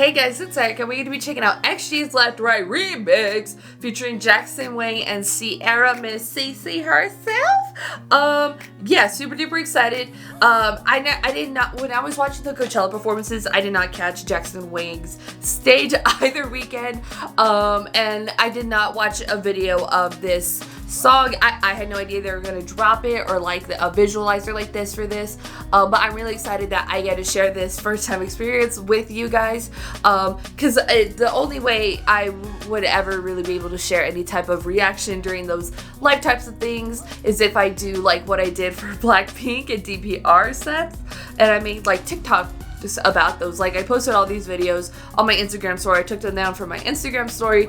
Hey guys, it's Erika. We're going to be checking out XG's Left Right Remix featuring Justine, WANG, and CIARA, Miss CC herself. Yeah, super duper excited. I did not, when I was watching the Coachella performances, I did not catch Justine, WANG's stage either weekend. And I did not watch a video of this song. I had no idea they were going to drop it or like a visualizer like this for this. But I'm really excited that I get to share this first time experience with you guys. Because the only way I would ever really be able to share any type of reaction during those live types of things is if I do like what I did for Blackpink and DPR sets, and I made like TikTok just about those. Like I posted all these videos on my Instagram story. I took them down from my Instagram story,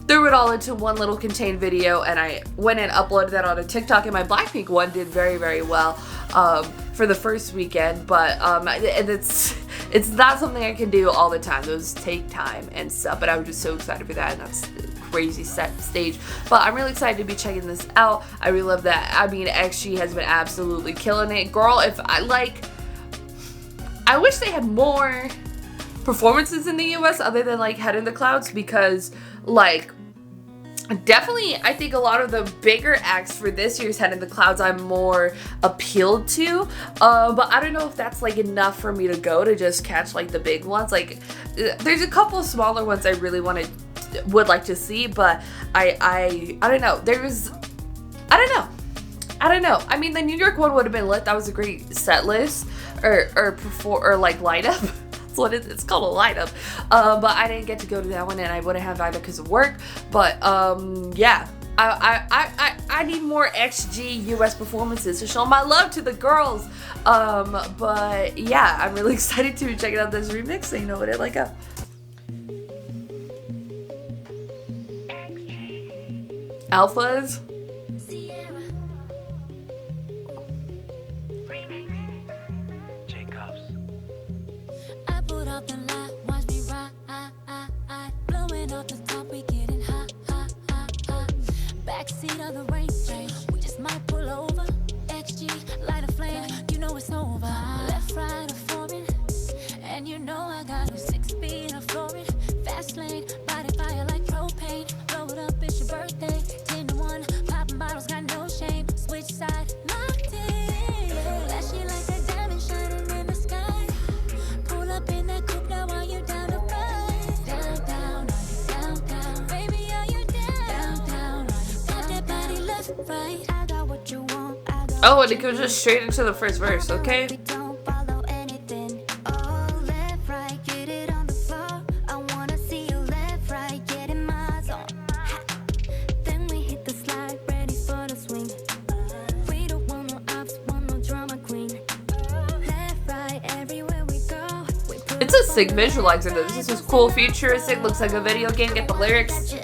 threw it all into one little contained video, and I went and uploaded that on a TikTok, and my Blackpink one did very, very well for the first weekend, but it's not something I can do all the time. Those take time and stuff, but I was just so excited for that, and that's a crazy set stage. But I'm really excited to be checking this out. I really love that. I mean, XG has been absolutely killing it. Girl, if I wish they had more performances in the US other than like Head in the Clouds, because like definitely I think a lot of the bigger acts for this year's Head in the Clouds I'm more appealed to, but I don't know if that's like enough for me to go to just catch like the big ones. Like there's a couple of smaller ones I really would like to see, but I don't know. I don't know. I mean, the New York one would have been lit. That was a great set list or like lineup. What it's called, a lineup, but I didn't get to go to that one, and I wouldn't have either because of work. But yeah, I need more XG US performances to show my love to the girls. But yeah, I'm really excited to be checking out this remix, so you know what it like up. Alphas. Up the light, watch me ride, blowing off the top, we getting hot. Backseat of the rain, we just might pull over. XG, light a flame, you know it's over. Left, right, or foreign, and you know I got a 6 speed of flooring. Fast lane, body fire like propane. Blow it up, it's your birthday. 10 to 1, popping bottles, got no shame. Switch side, locked in. Flashy like a diamond shining in the sky. Pull up in that coupe, now are you down to ride? Down, are you down? Baby, are you down? Down, got that body left, right. I got what you want. Oh, and it goes just straight into the first verse, okay? Don't follow anything. Oh, left, right, get it on the floor. I wanna see you left, right, get in my zone. Then we hit the slide, ready for the swing. We don't want no ops, want no drama queen. Left, right, everywhere we go. It's a sick visualizer though. This is cool, futuristic, looks like a video game. Get the lyrics.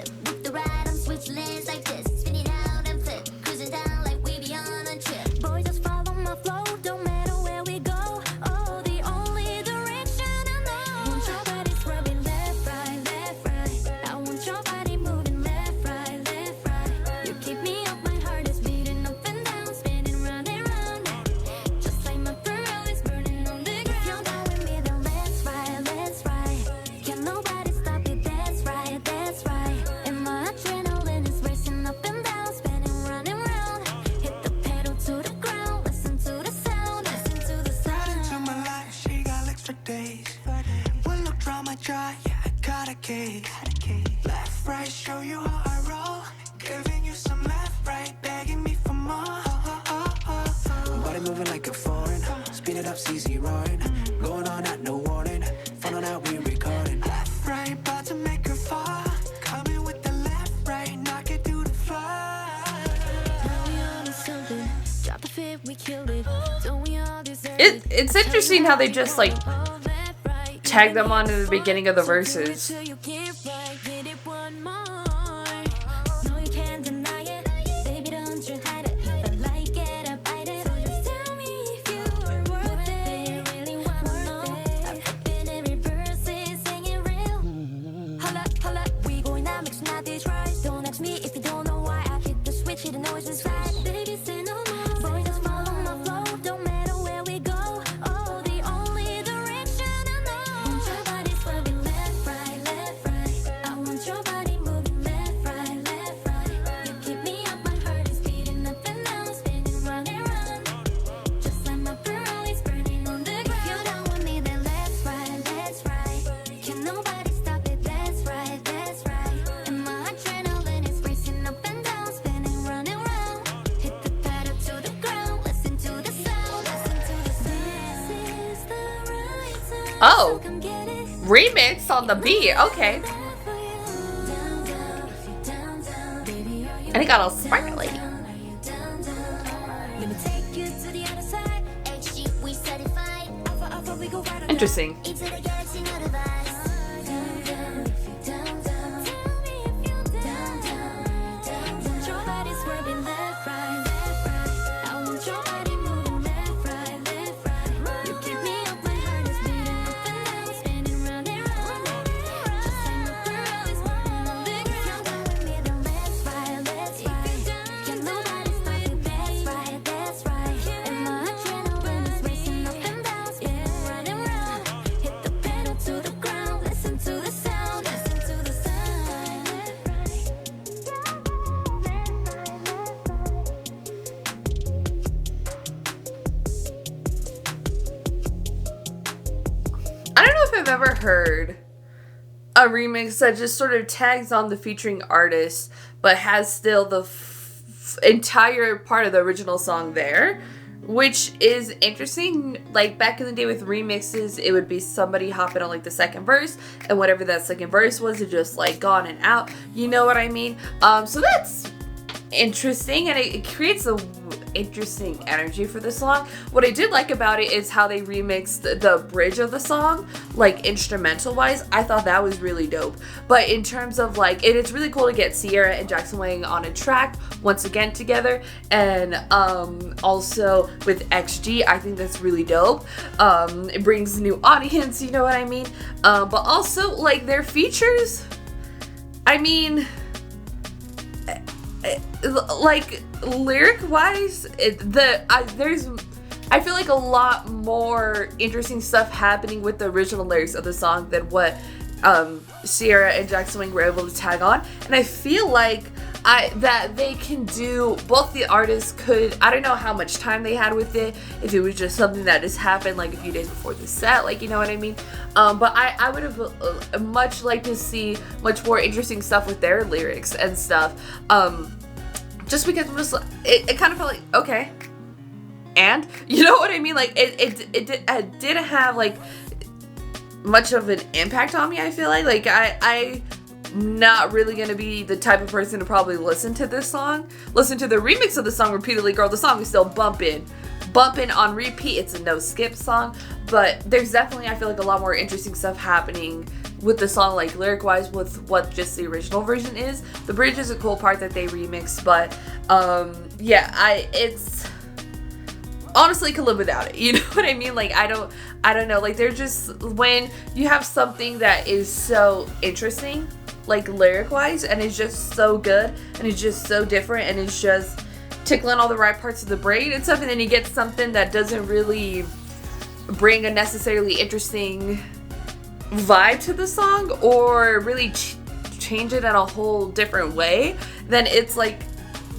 Left, right, show you how I roll. Giving you some left, right, begging me for more. Body moving like a foreign. Speed it up, CZ roaring. Going on at no warning. Fun on out, we recording. Left, right, about to make her fall. Coming with the left, right, knock it through the floor. Drop the fit, we killed it. Don't we all deserve It's interesting how they just like tag them on in the beginning of the verses. Don't ask me if you don't know why I hit the switch, hit the noise is right. Baby, say no more. Boy, just follow my flow. Don't matter where we go. Oh, the only direction I know. Your body's swerving left. Oh, remix on the beat. Okay. And it got all sparkly. Interesting. I don't know if I've ever heard a remix that just sort of tags on the featuring artist, but has still the entire part of the original song there, which is interesting. Like back in the day with remixes, it would be somebody hopping on like the second verse, and whatever that second verse was, it just like gone and out. You know what I mean? So that's interesting, and it creates a interesting energy for the song. What I did like about it is how they remixed the bridge of the song, like instrumental wise. I thought that was really dope. But in terms of like, it's really cool to get CIARA and Jackson Wang on a track once again together, and also with XG, I think that's really dope. It brings new audience, you know what I mean? But also like their features, I mean, like lyric wise, I feel like a lot more interesting stuff happening with the original lyrics of the song than what CIARA and Jackson Wang were able to tag on. And I feel like that they can do, both the artists could, I don't know how much time they had with it, if it was just something that just happened like a few days before the set, like, you know what I mean? But I would have much liked to see much more interesting stuff with their lyrics and stuff. Just because it kind of felt like, okay, and you know what I mean? Like it didn't have like much of an impact on me. I feel like I'm not really gonna be the type of person to probably listen to this song, listen to the remix of the song repeatedly. Girl, the song is still bumping on repeat. It's a no skip song, but there's definitely, I feel like, a lot more interesting stuff happening with the song, like lyric wise, with what just the original version is. The bridge is a cool part that they remixed, but yeah, it's honestly could live without it, you know what I mean? Like I don't know, like they're just, when you have something that is so interesting, like lyric wise, and it's just so good, and it's just so different, and it's just tickling all the right parts of the brain and stuff, and then you get something that doesn't really bring a necessarily interesting vibe to the song, or really change it in a whole different way, then it's like,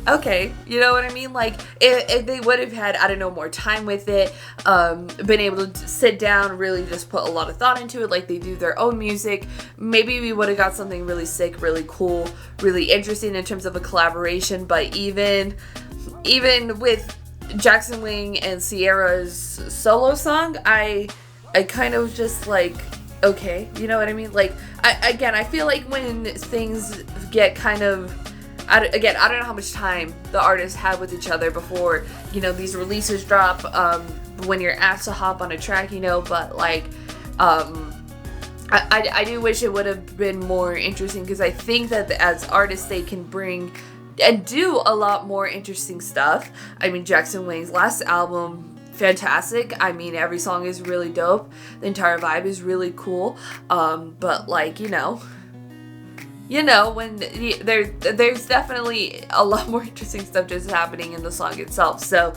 okay, you know what I mean? Like if they would have had, I don't know, more time with it, been able to sit down, really just put a lot of thought into it, like they do their own music, maybe we would have got something really sick, really cool, really interesting in terms of a collaboration. But even with Jackson Wang and CIARA's solo song, I kind of just like, okay, you know what I mean? Like, I feel like when things get kind of, I don't know how much time the artists have with each other before, you know, these releases drop, when you're asked to hop on a track, you know, but like, I do wish it would have been more interesting, because I think that as artists they can bring and do a lot more interesting stuff. I mean, Jackson Wang's last album, fantastic. I mean, every song is really dope. The entire vibe is really cool. But like, you know, when there's definitely a lot more interesting stuff just happening in the song itself. So,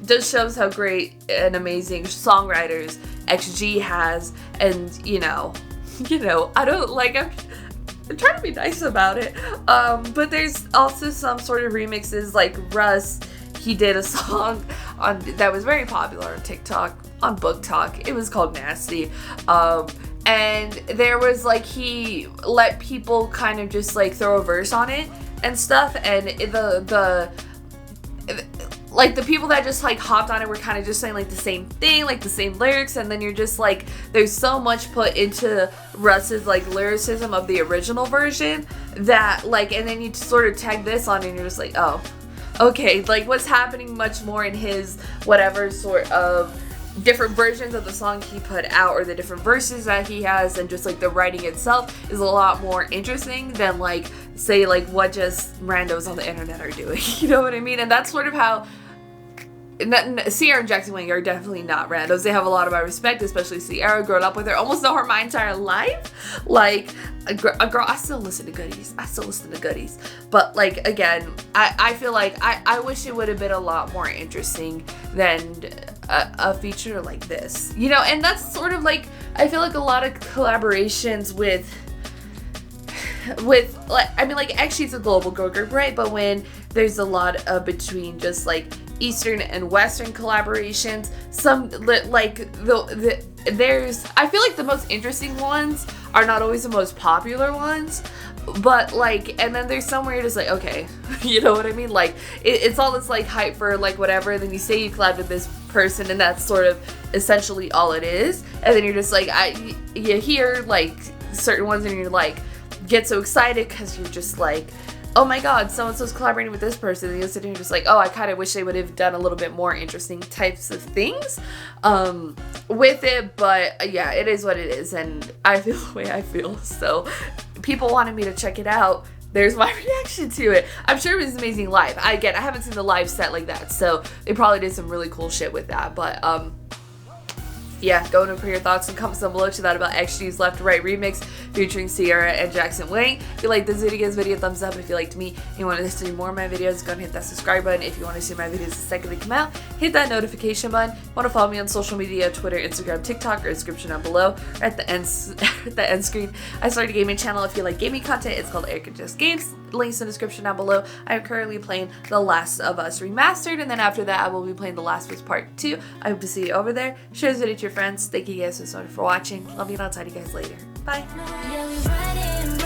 just shows how great and amazing songwriters XG has, and you know, I don't like, I'm trying to be nice about it. But there's also some sort of remixes, like Russ, he did a song that was very popular on TikTok, on Book Talk. It was called Nasty. And there was like, he let people kind of just like throw a verse on it and stuff, and like the people that just like hopped on it were kind of just saying like the same thing, like the same lyrics, and then you're just like, there's so much put into Russ's like lyricism of the original version that like, and then you sort of tag this on and you're just like, oh, okay, like what's happening much more in his whatever sort of different versions of the song he put out, or the different verses that he has, and just like the writing itself is a lot more interesting than like say like what just randos on the internet are doing. You know what I mean? And that's sort of how CIARA and Jackson Wang are definitely not randos. They have a lot of my respect, especially CIARA. Grown up with her, almost know her my entire life. Like a girl, I still listen to goodies. But like again, I feel like I wish it would have been a lot more interesting than a feature like this. You know, and that's sort of like, I feel like a lot of collaborations with like, I mean like actually it's a global girl group, right? But when there's a lot of between just like Eastern and Western collaborations, some like there's, I feel like the most interesting ones are not always the most popular ones, but like, and then there's somewhere you're just like, okay, you know what I mean? Like it's all this like hype for like whatever, and then you say you collab with this person and that's sort of essentially all it is, and then you're just like, you hear like certain ones and you're like get so excited because you're just like, oh my god, so-and-so's collaborating with this person, and you're sitting here just like, oh, I kind of wish they would have done a little bit more interesting types of things with it, but yeah, it is what it is, and I feel the way I feel, so people wanted me to check it out. There's my reaction to it. I'm sure it was amazing live. I haven't seen the live set like that, so they probably did some really cool shit with that, but yeah, go and put your thoughts and comments down below to that about XG's Left Right remix featuring CIARA and Jackson Wang. If you like this video, give this video a thumbs up. If you liked me and you want to see more of my videos, go and hit that subscribe button. If you want to see my videos the second they come out, hit that notification button. If you want to follow me on social media, Twitter, Instagram, TikTok, or description down below, or at the end screen. I started a gaming channel. If you like gaming content, it's called Erika Just Games. Links in the description down below. I am currently playing The Last of Us Remastered, and then after that I will be playing The Last of Us Part 2. I hope to see you over there. Share this video to your friends. Thank you guys so much for watching. Love you, and I'll talk to you guys later. Bye. Yeah, we riding,